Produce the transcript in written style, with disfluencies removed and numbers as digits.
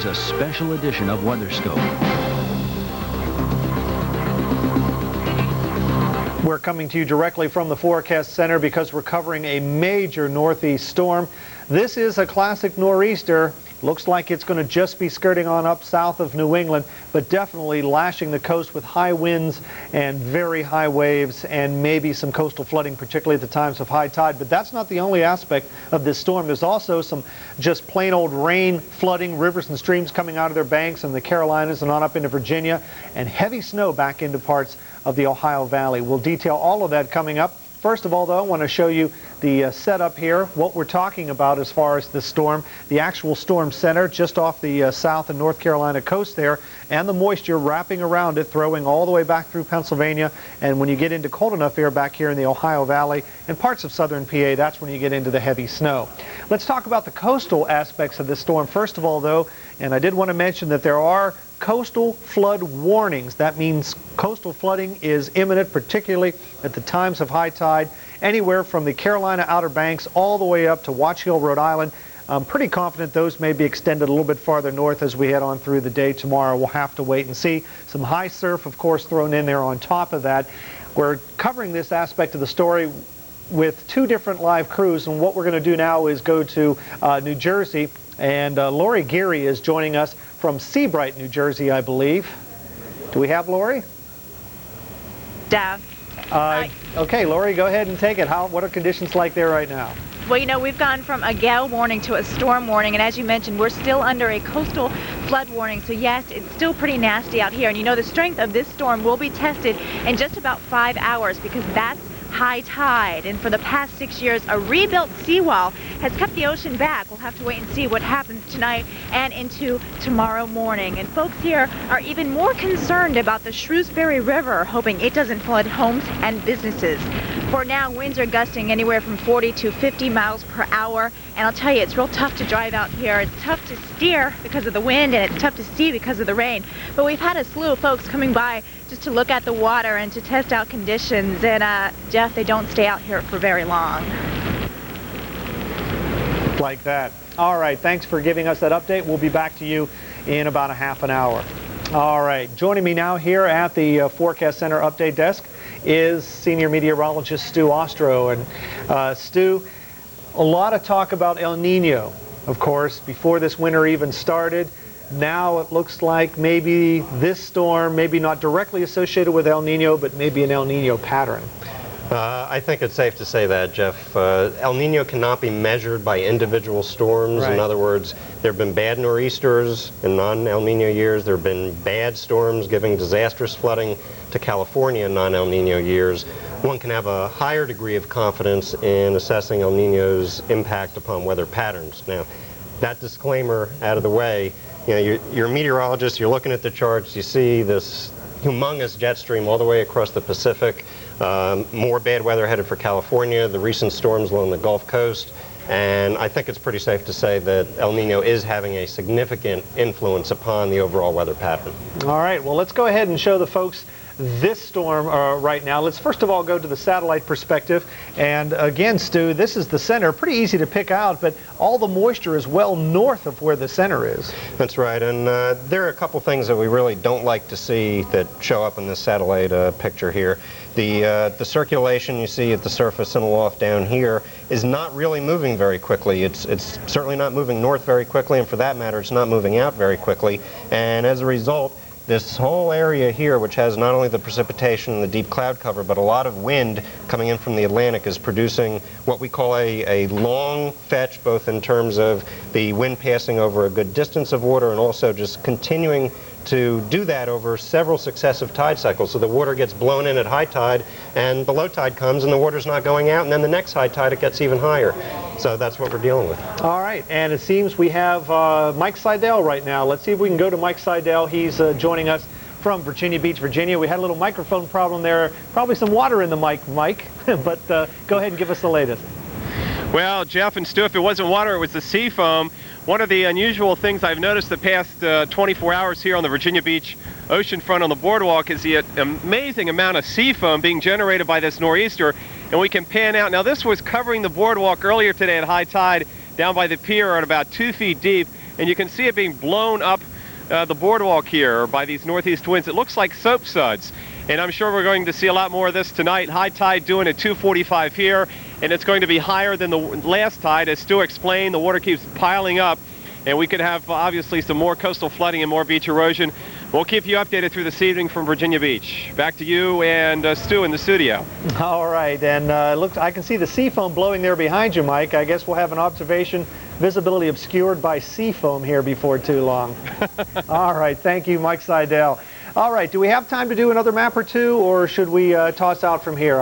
Here's a special edition of WeatherScope. We're coming to you directly from the Forecast Center because we're covering a major northeast storm. This is a classic nor'easter. Looks like it's going to just be skirting on up south of New England, but definitely lashing the coast with high winds and very high waves and maybe some coastal flooding, particularly at the times of high tide. But that's not the only aspect of this storm. There's also some just plain old rain, flooding, rivers and streams coming out of their banks in the Carolinas and on up into Virginia, and heavy snow back into parts of the Ohio Valley. We'll detail all of that coming up. First of all, though, I want to show you the setup here, what we're talking about as far as the storm, the actual storm center just off the South and North Carolina coast there, and the moisture wrapping around it, throwing all the way back through Pennsylvania. And when you get into cold enough air back here in the Ohio Valley and parts of southern PA, that's when you get into the heavy snow. Let's talk about the coastal aspects of this storm. First of all, though, and I did want to mention that there are coastal flood warnings. That means coastal flooding is imminent, particularly at the times of high tide, anywhere from the Carolina Outer Banks all the way up to Watch Hill, Rhode Island. I'm pretty confident those may be extended a little bit farther north as we head on through the day tomorrow. We'll have to wait and see. Some high surf, of course, thrown in there on top of that. We're covering this aspect of the story with two different live crews, and what we're going to do now is go to New Jersey, and Lori Geary is joining us from Seabright, New Jersey, I believe. Do we have Lori? Down. Okay, Lori, go ahead and take it. What are conditions like there right now? Well, you know, we've gone from a gale warning to a storm warning, and as you mentioned, we're still under a coastal flood warning. So yes, it's still pretty nasty out here. And you know, the strength of this storm will be tested in just about 5 hours, because that's high tide, and for the past 6 years a rebuilt seawall has kept the ocean back. We'll have to wait and see what happens tonight and into tomorrow morning. And folks here are even more concerned about the Shrewsbury River, hoping it doesn't flood homes and businesses. For now, winds are gusting anywhere from 40 to 50 miles per hour, and I'll tell you, it's real tough to drive out here. It's tough to steer because of the wind, and it's tough to see because of the rain. But we've had a slew of folks coming by just to look at the water and to test out conditions, and Jeff, they don't stay out here for very long. Like that. All right, thanks for giving us that update. We'll be back to you in about a half an hour. All right, joining me now here at the Forecast Center update desk is senior meteorologist Stu Ostro. And Stu, a lot of talk about El Nino, of course, before this winter even started. Now it looks like maybe this storm, maybe not directly associated with El Nino, but maybe an El Nino pattern. I think it's safe to say that, Jeff. El Nino cannot be measured by individual storms. Right. In other words, there have been bad nor'easters in non-El Nino years. There have been bad storms giving disastrous flooding to California in non-El Nino years. One can have a higher degree of confidence in assessing El Nino's impact upon weather patterns. Now, that disclaimer out of the way, you know, you're a meteorologist, you're looking at the charts, you see this humongous jet stream all the way across the Pacific. More bad weather headed for California, the recent storms along the Gulf Coast, and I think it's pretty safe to say that El Nino is having a significant influence upon the overall weather pattern. All right, well, let's go ahead and show the folks this storm right now. Let's first of all go to the satellite perspective. And again, Stu, this is the center. Pretty easy to pick out, but all the moisture is well north of where the center is. That's right, and there are a couple things that we really don't like to see that show up in this satellite picture here. The circulation you see at the surface and aloft down here is not really moving very quickly. It's certainly not moving north very quickly, and for that matter, it's not moving out very quickly. And as a result, this whole area here, which has not only the precipitation and the deep cloud cover, but a lot of wind coming in from the Atlantic, is producing what we call a long fetch, both in terms of the wind passing over a good distance of water and also just continuing to do that over several successive tide cycles. So the water gets blown in at high tide, and the low tide comes, and the water's not going out, and then the next high tide it gets even higher. So that's what we're dealing with. All right, and it seems we have Mike Seidel right now. Let's see if we can go to Mike Seidel. He's joining us from Virginia Beach, Virginia. We had a little microphone problem there. Probably some water in the mic, Mike, but go ahead and give us the latest. Well, Jeff and Stu, if it wasn't water, it was the sea foam. One of the unusual things I've noticed the past 24 hours here on the Virginia Beach oceanfront on the boardwalk is the amazing amount of sea foam being generated by this nor'easter. And we can pan out. Now, this was covering the boardwalk earlier today at high tide down by the pier at about 2 feet deep. and you can see it being blown up the boardwalk here by these northeast winds. It looks like soap suds, and I'm sure we're going to see a lot more of this tonight. High tide doing at 2:45 here, and it's going to be higher than the last tide. As Stu explained, the water keeps piling up, and we could have obviously some more coastal flooding and more beach erosion. We'll keep you updated through this evening from Virginia Beach. Back to you and Stu in the studio. All right, and I can see the sea foam blowing there behind you, Mike. I guess we'll have an observation, visibility obscured by sea foam here before too long. All right, thank you, Mike Seidel. All right, do we have time to do another map or two, or should we toss out from here?